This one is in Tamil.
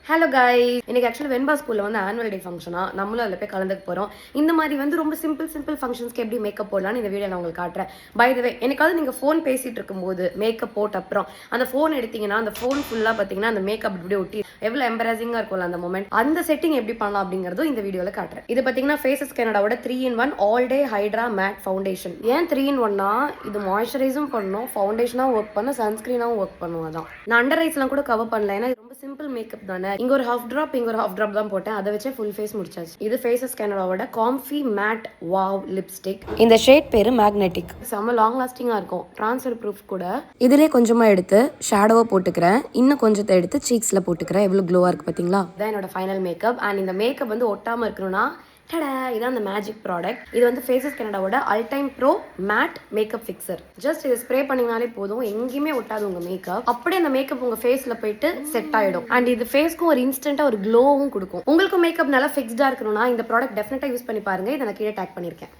ஹலோ guys, இன்னைக்கு ஆக்சுவலி வெண்பா ஸ்கூல்ல வந்து ஆனுவல் டே ஃபங்க்ஷனா நம்மளும் அதில் போய் கலந்துக்க போகிறோம். இந்த மாதிரி வந்து ரொம்ப சிம்பிள் ஃபங்க்ஷன்ஸ்க்கு எப்படி மேக்கப் போடலான்னு இந்த வீடியோ நான் உங்களுக்கு காட்டுறேன். பை த வே, எனக்காவது நீங்கள் ஃபோன் பேசிட்டு இருக்கும்போது மேக்கப் போட்ட அப்புறம் அந்த ஃபோன் எடுத்தீங்கன்னா அந்த ஃபோன் ஃபுல்லாக பார்த்தீங்கன்னா அந்த மேக்கப் இப்படியே ஒட்டி எவ்வளோ எம்பராசிங்காக இருக்கும்ல அந்த மொமெண்ட். அந்த செட்டிங் எப்படி பண்ணலாம் அப்படிங்கிறதும் இந்த வீடியோவில் காட்டுறேன். இது பார்த்தீங்கன்னா ஃபேஸஸ் கனடாவோட 3-in-1 all day hydra matte foundation. ஏன் 3-in-1னா இது மாய்ஸ்சரைஸும் பண்ணும், ஃபவுண்டேஷனாகவும் ஒர்க் பண்ணும், சன்ஸ்கிரீனாகவும் ஒர்க் பண்ணும். அதான் நான் அண்டர் ஐஸ்லாம் கூட கவர் பண்ணல, ஏன்னா ரொம்ப சிம்பிள் மேக்கப் தானே. இங்க ஒரு ஹாஃப் ட்ராப் தான் போட்டேன், அதை வச்சே ஃபுல் ஃபேஸ் முடிச்சாச்சு. இது ஃபேஸஸ் கனடாவோட காம்ஃபி மேட் வாவ் லிப்ஸ்டிக். இந்த ஷேட் பேரு மேக்னெட்டிக். செம்ம லாங் லாஸ்டிங்கா இருக்கும், ட்ரான்ஸ்ஃபர் ப்ரூஃப் கூட. இதுலயே கொஞ்சமா எடுத்து ஷேடோவா போட்டுக்கிறேன், இன்னும் கொஞ்சத்தை எடுத்து சீக்ஸ்ல போட்டுக்கிறேன். எவ்வளவு க்ளோவா இருக்கு பாத்தீங்களா? இதான் என்னோட ஃபைனல் மேக்கப். அண்ட் இந்த மேக்கப் வந்து ஒட்டாம இருக்கணும்னா இதான் அந்த மேஜிக் ப்ராடக்ட். இது வந்து ஃபேஸஸ் கனடாவோட all time pro matte makeup fixer. Just இது ஸ்ப்ரே பண்ணீங்கனாலே போதும், எங்கேயுமே ஒட்டாது உங்க மேக்கப். அப்படியே அந்த மேக்கப் உங்க ஃபேஸ்ல போயிட்டு செட் ஆயிடும். அண்ட் இது ஃபேஸ்க்கும் ஒரு இன்ஸ்டன்டா ஒரு க்ளோவும் கொடுக்கும். உங்களுக்கு மேக்கப் நல்லா ஃபிக்ஸ்டா இருக்கணும்னா இந்த ப்ராடக்ட் டெஃபினட்டா யூஸ் பண்ணி பாருங்க. இதை நான் கீழே டேக் பண்ணிருக்கேன்.